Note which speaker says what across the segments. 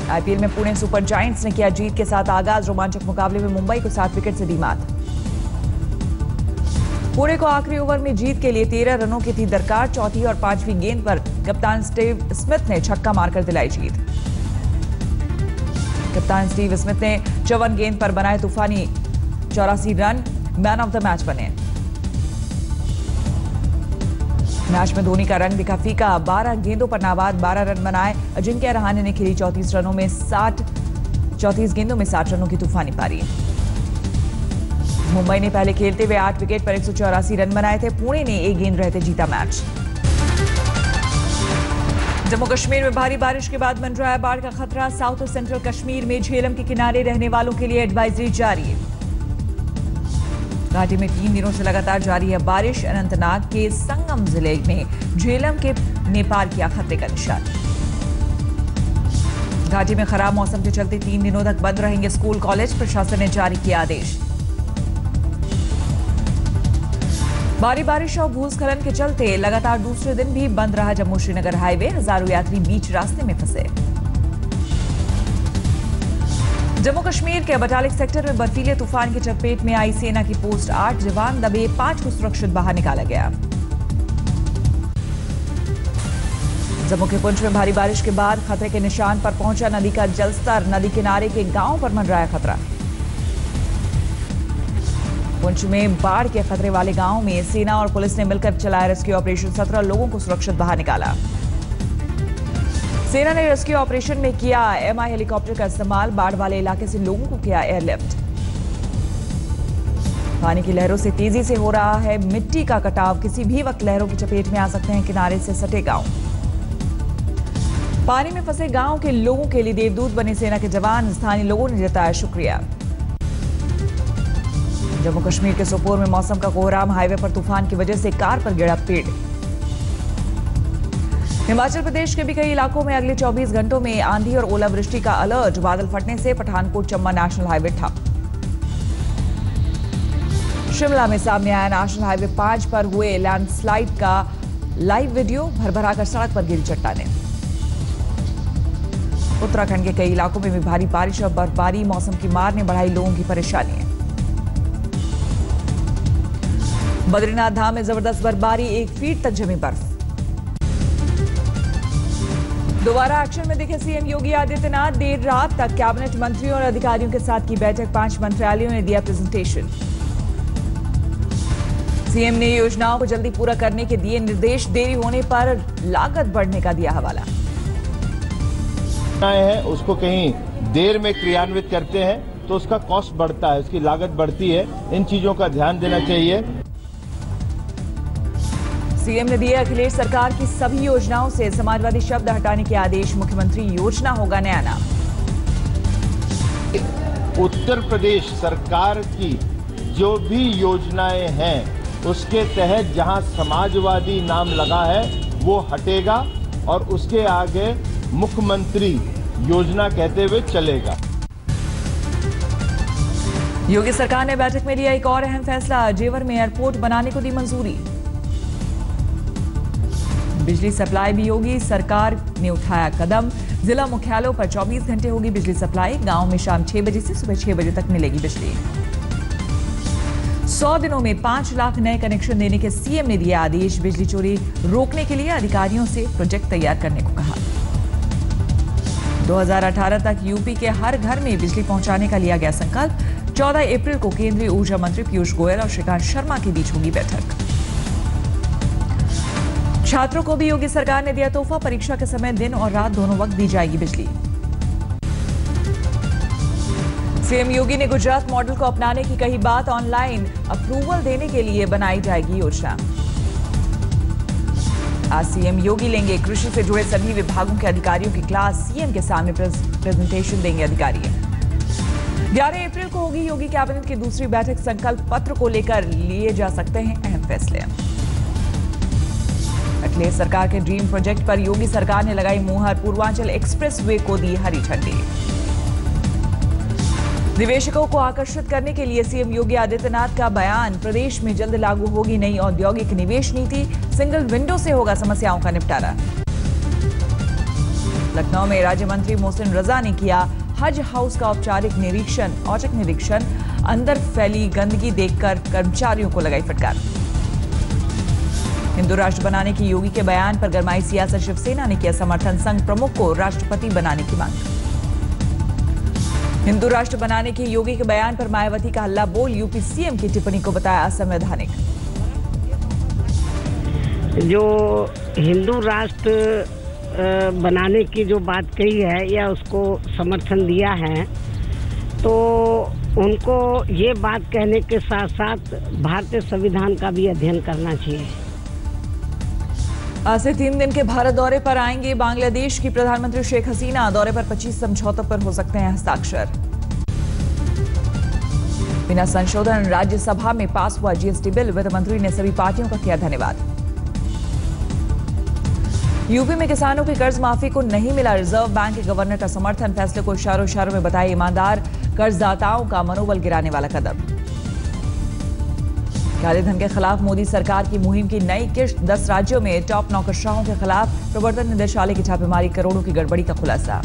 Speaker 1: IPL में Pune super giants ने किया जीत के साथ आगाज। रोमांचक मुकाबले में मुंबई को 7 विकेट से दी मात। पुणे को आखिरी ओवर में जीत के लिए 13 रनों की थी दरकार। चौथी और 5वीं गेंद पर कप्तान स्टीव स्मिथ ने छक्का मारकर दिलाई जीत। कप्तान स्टीव स्मिथ ने 54 गेंद पर बनाए तूफानी 84 run, man of the match बने। मैच में धोनी का रंग दिखा फीका। 12 गेंदों पर नाबाद 12 रन बनाए। अजिंक्य रहाणे ने खेली 34 गेंदों में 60 रनों की तूफानी पारी। मुंबई ने पहले खेलते हुए 8 विकेट पर 184 रन बनाए थे। पुणे ने 1 गेंद रहते जीता मैच। जम्मू कश्मीर में भारी बारिश के बाद मंडराया बाढ़ का खतरा। साउथ और सेंट्रल कश्मीर में झेलम के किनारे रहने वालों के लिए एडवाइजरी जारी। घाटी में 3 दिनों से लगातार जारी है बारिश। अनंतनाग के संगम जिले में झेलम के नेपाल किया खतरे का निशान। घाटी में खराब मौसम के चलते 3 दिनों तक बंद रहेंगे स्कूल कॉलेज। प्रशासन ने जारी किया आदेश। भारी बारिश और भूस्खलन के चलते लगातार दूसरे दिन भी बंद रहा जम्मू श्रीनगर हाईवे। हजारों यात्री बीच रास्ते में फंसे। जम्मू कश्मीर के बटालिक सेक्टर में बर्फीले तूफान की चपेट में आई सेना की पोस्ट 8 जवान दबे। 5 को सुरक्षित बाहर निकाला गया। जम्मू के पुंछ में भारी बारिश के बाद खतरे के निशान पर पहुंचा नदी का जलस्तर। नदी किनारे के गांवों पर मंडराया खतरा। पुंछ में बाढ़ के खतरे वाले गांवों में सेना और पुलिस ने मिलकर चलाया रेस्क्यू ऑपरेशन। 17 लोगों को सुरक्षित बाहर निकाला। सेना ने रेस्क्यू ऑपरेशन में किया एमआई हेलीकॉप्टर का इस्तेमाल। बाढ़ वाले इलाके से लोगों को किया एयरलिफ्ट। पानी की लहरों से तेजी से हो रहा है मिट्टी का कटाव। किसी भी वक्त लहरों की चपेट में आ सकते हैं किनारे से सटे गांव। पानी में फंसे गांव के लोगों के लिए देवदूत बने सेना के जवान। स्थानीय लोगों ने जताया शुक्रिया। जम्मू कश्मीर के सोपोर में मौसम का कोहराम। हाईवे पर तूफान की वजह से कार पर गिरा पेड़। हिमाचल प्रदेश के भी कई इलाकों में अगले 24 घंटों में आंधी और ओलावृष्टि का अलर्ट। बादल फटने से पठानकोट चंबा नेशनल हाईवे ठप। शिमला में सामने आया नेशनल हाईवे 5 पर हुए लैंडस्लाइड का लाइव वीडियो। भरभरा कर सड़क पर गिरी चट्टानें। उत्तराखंड के कई इलाकों में भी भारी बारिश और बर्फबारी। मौसम की मार ने बढ़ाई लोगों की परेशानियां। बद्रीनाथ धाम में जबरदस्त बर्फबारी। 1 फीट तक जमी बर्फ। दोबारा एक्शन में दिखे सीएम योगी आदित्यनाथ। देर रात तक कैबिनेट मंत्रियों और अधिकारियों के साथ की बैठक। 5 मंत्रालयों ने दिया प्रेजेंटेशन। सीएम ने योजनाओं को जल्दी पूरा करने के दिए निर्देश। देरी होने पर लागत बढ़ने का दिया हवाला।
Speaker 2: है उसको कहीं देर में क्रियान्वित करते हैं तो उसका कॉस्ट बढ़ता है, उसकी लागत बढ़ती है। इन चीजों का ध्यान देना चाहिए।
Speaker 1: सीएम ने दिए अखिलेश सरकार की सभी योजनाओं से समाजवादी शब्द हटाने के आदेश। मुख्यमंत्री योजना होगा नया नाम।
Speaker 2: उत्तर प्रदेश सरकार की जो भी योजनाएं हैं उसके तहत जहां समाजवादी नाम लगा है वो हटेगा और उसके आगे मुख्यमंत्री योजना कहते हुए चलेगा।
Speaker 1: योगी सरकार ने बैठक में लिया एक और अहम फैसला। जेवर में एयरपोर्ट बनाने को दी मंजूरी। बिजली सप्लाई भी होगी। सरकार ने उठाया कदम। जिला मुख्यालयों पर 24 घंटे होगी बिजली सप्लाई। गांव में शाम 6 बजे से सुबह 6 बजे तक मिलेगी बिजली। 100 दिनों में 5 लाख नए कनेक्शन देने के सीएम ने दिए आदेश। बिजली चोरी रोकने के लिए अधिकारियों से प्रोजेक्ट तैयार करने को कहा। 2018 तक यूपी के हर घर में बिजली पहुंचाने का लिया गया संकल्प। 14 अप्रैल को केंद्रीय ऊर्जा मंत्री पीयूष गोयल और श्रीकांत शर्मा के बीच होगी बैठक। छात्रों को भी योगी सरकार ने दिया तोहफा। परीक्षा के समय दिन और रात दोनों वक्त दी जाएगी बिजली। सीएम योगी ने गुजरात मॉडल को अपनाने की कही बात। ऑनलाइन अप्रूवल देने के लिए बनाई जाएगी योजना। आज सीएम योगी लेंगे कृषि से जुड़े सभी विभागों के अधिकारियों की क्लास। सीएम के सामने प्रेजेंटेशन देंगे अधिकारी। 11 अप्रैल को होगी योगी कैबिनेट की दूसरी बैठक। संकल्प पत्र को लेकर लिए जा सकते हैं अहम फैसले। अखिलेश सरकार के ड्रीम प्रोजेक्ट पर योगी सरकार ने लगाई मुहर। पूर्वांचल एक्सप्रेसवे को दी हरी झंडी। निवेशकों को आकर्षित करने के लिए सीएम योगी आदित्यनाथ का बयान। प्रदेश में जल्द लागू होगी नई औद्योगिक निवेश नीति। सिंगल विंडो से होगा समस्याओं का निपटारा। लखनऊ में राज्य मंत्री मोहसिन रजा ने किया हज हाउस का औपचारिक निरीक्षण। अंदर फैली गंदगी देखकर कर्मचारियों को लगाई फटकार। हिंदू राष्ट्र बनाने की योगी के बयान पर गरमाई सियासत। शिवसेना ने किया समर्थन। संघ प्रमुख को राष्ट्रपति बनाने की मांग। हिंदू राष्ट्र बनाने के योगी के बयान पर मायावती का हल्ला बोल। यूपी सीएम की टिप्पणी को बताया असंवैधानिक।
Speaker 3: जो हिंदू राष्ट्र बनाने की जो बात कही है या उसको समर्थन दिया है, तो उनको ये बात कहने के साथ साथ भारतीय संविधान का भी अध्ययन करना चाहिए।
Speaker 1: आज से 3 दिन के भारत दौरे पर आएंगे बांग्लादेश की प्रधानमंत्री शेख हसीना। दौरे पर 25 समझौतों पर हो सकते हैं हस्ताक्षर। बिना संशोधन राज्यसभा में पास हुआ जीएसटी बिल। वित्त मंत्री ने सभी पार्टियों का किया धन्यवाद। यूपी में किसानों की कर्ज माफी को नहीं मिला रिजर्व बैंक के गवर्नर का समर्थन। फैसले को इशारों में बताया ईमानदार कर्जदाताओं का मनोबल गिराने वाला कदम। काले धन के खिलाफ मोदी सरकार की मुहिम की नई किश्त। 10 राज्यों में टॉप नौकरशाहों के खिलाफ प्रवर्तन निदेशालय की छापेमारी। करोड़ों की गड़बड़ी का खुलासा।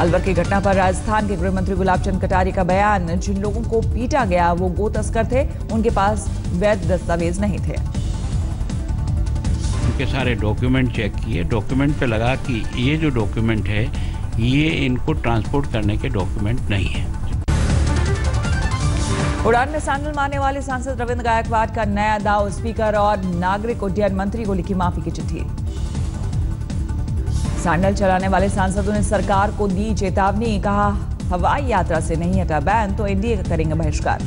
Speaker 1: अलवर की घटना पर राजस्थान के गृह मंत्री गुलाब चंद कटारिया का बयान। जिन लोगों को पीटा गया वो गो तस्कर थे, उनके पास वैध दस्तावेज नहीं थे।
Speaker 4: उनके सारे डॉक्यूमेंट चेक किए। डॉक्यूमेंट पे लगा कि ये जो डॉक्यूमेंट है ये इनको ट्रांसपोर्ट करने के डॉक्यूमेंट नहीं है।
Speaker 1: उड़ान में सैंडल मारने वाले सांसद रविंद्र गायकवाड़ का नया दाव। स्पीकर और नागरिक उड्डयन मंत्री को लिखी माफी की चिट्ठी। सैंडल चलाने वाले सांसदों ने सरकार को दी चेतावनी। कहा हवाई यात्रा से नहीं हटा बैन तो एनडीए का करेंगे बहिष्कार।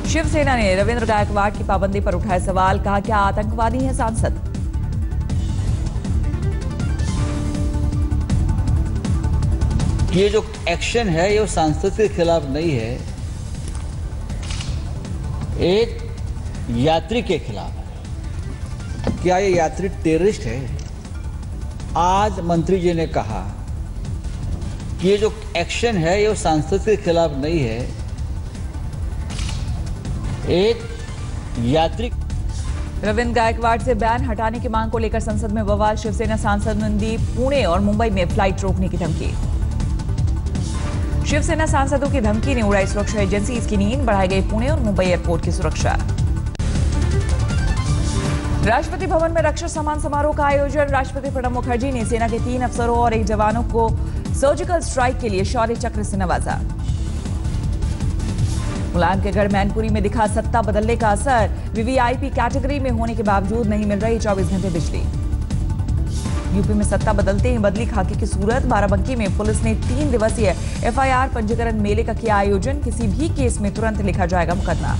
Speaker 1: शिवसेना ने रविंद्र गायकवाड़ की पाबंदी पर उठाए सवाल। कहा क्या आतंकवादी हैं सांसद।
Speaker 5: ये जो एक्शन है ये सांसद के खिलाफ नहीं है, एक यात्री के खिलाफ है। क्या ये यात्री टेररिस्ट है? आज मंत्री जी ने कहा कि ये जो एक्शन है ये सांसद के खिलाफ नहीं है, एक यात्री।
Speaker 1: रविंद्र गायकवाड़ से बैन हटाने की मांग को लेकर संसद में बवाल। शिवसेना सांसद ने दी पुणे और मुंबई में फ्लाइट रोकने की धमकी। शिवसेना सांसदों की धमकी ने उड़ाई सुरक्षा एजेंसी की नींद। बढ़ाई गई पुणे और मुंबई एयरपोर्ट की सुरक्षा। राष्ट्रपति भवन में रक्षा सम्मान समारोह का आयोजन। राष्ट्रपति प्रणब मुखर्जी ने सेना के 3 अफसरों और 1 जवानों को सर्जिकल स्ट्राइक के लिए शौर्य चक्र से नवाजा। मुलायम के गढ़ मैनपुरी में दिखा सत्ता बदलने का असर। वीवीआईपी कैटेगरी में होने के बावजूद नहीं मिल रही 24 घंटे बिजली। यूपी में सत्ता बदलते ही बदली खाके की सूरत। बाराबंकी में पुलिस ने 3 दिवसीय एफआईआर पंजीकरण मेले का किया आयोजन। किसी भी केस में तुरंत लिखा जाएगा मुकदमा।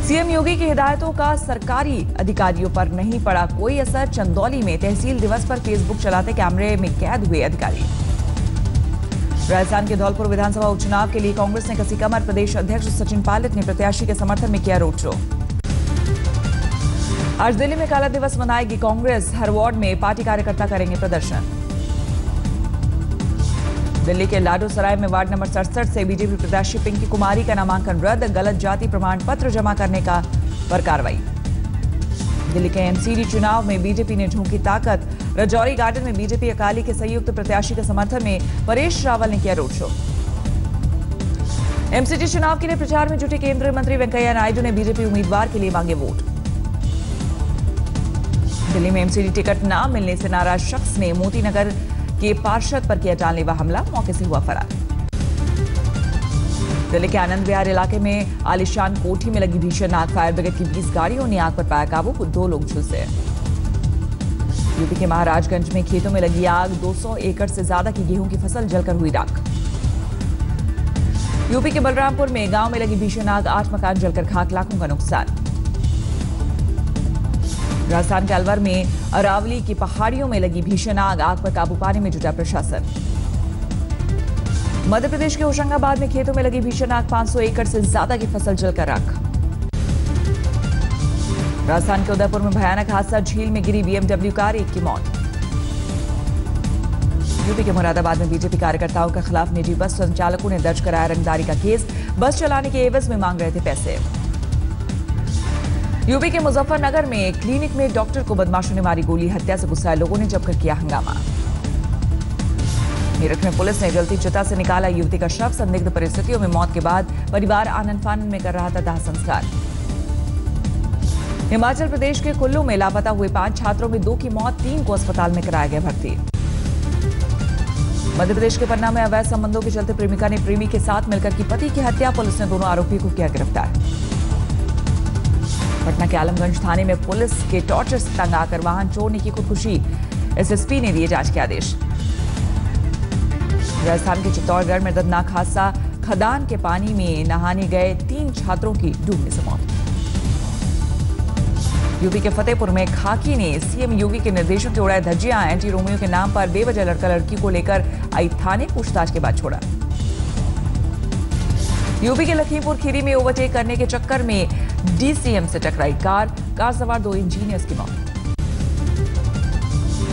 Speaker 1: सीएम योगी की हिदायतों का सरकारी अधिकारियों पर नहीं पड़ा कोई असर। चंदौली में तहसील दिवस पर फेसबुक चलाते कैमरे में कैद हुए अधिकारी। राजस्थान के धौलपुर विधानसभा उपचुनाव के लिए कांग्रेस ने कसी कमर। प्रदेश अध्यक्ष सचिन पायलट ने प्रत्याशी के समर्थन में किया रोड शो। आज दिल्ली में काला दिवस मनाएगी कांग्रेस। हर वार्ड में पार्टी कार्यकर्ता करेंगे प्रदर्शन। दिल्ली के लाडो सराय में वार्ड नंबर 67 से बीजेपी प्रत्याशी पिंकी कुमारी का नामांकन रद्द। गलत जाति प्रमाण पत्र जमा करने पर कार्रवाई। दिल्ली के एमसीडी चुनाव में बीजेपी ने झोंकी ताकत। रजौरी गार्डन में बीजेपी अकाली के संयुक्त प्रत्याशी के समर्थन में परेश रावल ने किया रोड शो। एमसीडी चुनाव के लिए प्रचार में जुटे केंद्रीय मंत्री वेंकैया नायडू ने बीजेपी उम्मीदवार के लिए मांगे वोट। दिल्ली में एमसीडी टिकट न मिलने से नाराज शख्स ने मोतीनगर के पार्षद पर किया जानलेवा हमला। मौके से हुआ फरार। दिल्ली के आनंद विहार इलाके में आलिशान कोठी में लगी भीषण आग। फायर ब्रिगेड की 20 गाड़ियों ने आग पर पाया काबू। 2 लोग झुलसे। यूपी के महाराजगंज में खेतों में लगी आग। 200 एकड़ से ज्यादा की गेहूं की फसल जलकर हुई राख। यूपी के बलरामपुर में गांव में लगी भीषण आग। 8 मकान जलकर खाक। लाखों का नुकसान। राजस्थान के अलवर में अरावली की पहाड़ियों में लगी भीषण आग। आग पर काबू पाने में जुटा प्रशासन। मध्य प्रदेश के होशंगाबाद में खेतों में लगी भीषण आग। 500 एकड़ से ज्यादा की फसल जलकर राख। राजस्थान के उदयपुर में भयानक हादसा। झील में गिरी बीएमडब्ल्यू कार। 1 की मौत। यूपी के मुरादाबाद में बीजेपी कार्यकर्ताओं के खिलाफ निजी बस संचालकों ने दर्ज कराया रंगदारी का केस। बस चलाने के एवज में मांग रहे थे पैसे। यूपी के मुजफ्फरनगर में एक क्लिनिक में डॉक्टर को बदमाशों ने मारी गोली। हत्या से गुस्साए लोगों ने जमकर किया हंगामा। मेरठ में पुलिस ने जलती चिता से निकाला युवती का शव। संदिग्ध परिस्थितियों में मौत के बाद परिवार आनंद फानन में कर रहा था दाह संस्कार। हिमाचल प्रदेश के कुल्लू में लापता हुए 5 छात्रों में 2 की मौत, 3 को अस्पताल में कराया गया भर्ती। मध्य प्रदेश के पन्ना में अवैध संबंधों के चलते प्रेमिका ने प्रेमी के साथ मिलकर की पति की हत्या। पुलिस ने दोनों आरोपियों को किया गिरफ्तार। पटना के आलमगंज थाने में पुलिस के टॉर्चर से तंग आकर वाहन चोरने की खुदकुशी। एसएसपी ने दिए जांच के आदेश। राजस्थान के चित्तौड़गढ़ में दर्दनाक हादसा। खदान के पानी में नहाने गए 3 छात्रों की डूबने से मौत। यूपी के फतेहपुर में खाकी ने सीएम योगी के निर्देशों से उड़ाए धज्जियां। एंटी रोमियो के नाम पर बेवजह लड़का लड़की को लेकर आई थाने, पूछताछ के बाद छोड़ा। यूपी के लखीमपुर खीरी में ओवरटेक करने के चक्कर में डीसीएम से टकराई कार सवार 2 इंजीनियर्स की मौत।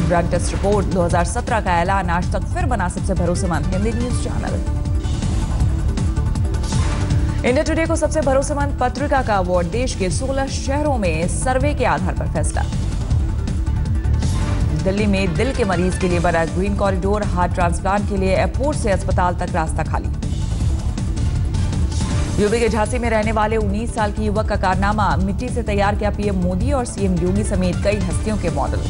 Speaker 1: ड्रग टेस्ट रिपोर्ट 2017 का ऐलान। आज तक फिर बना सबसे भरोसेमंद Hindi news channel. India today को सबसे भरोसेमंद पत्रिका का अवार्ड। देश के 16 शहरों में सर्वे के आधार पर फैसला। दिल्ली में दिल के मरीज के लिए बना ग्रीन कॉरिडोर। हार्ट ट्रांसप्लांट के लिए एयरपोर्ट से अस्पताल तक रास्ता खाली। यूपी के झांसी में रहने वाले 19 साल की युवक का कारनामा। मिट्टी से तैयार किया पीएम मोदी और सीएम योगी समेत कई हस्तियों के मॉडल।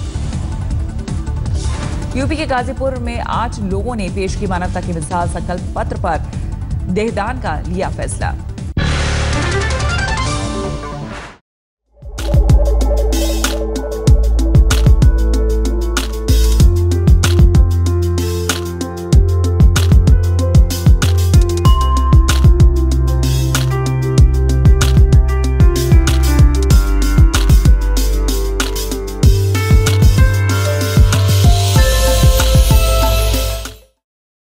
Speaker 1: यूपी के गाजीपुर में 8 लोगों ने पेश की मानवता की मिसाल। संकल्प पत्र पर देहदान का लिया फैसला।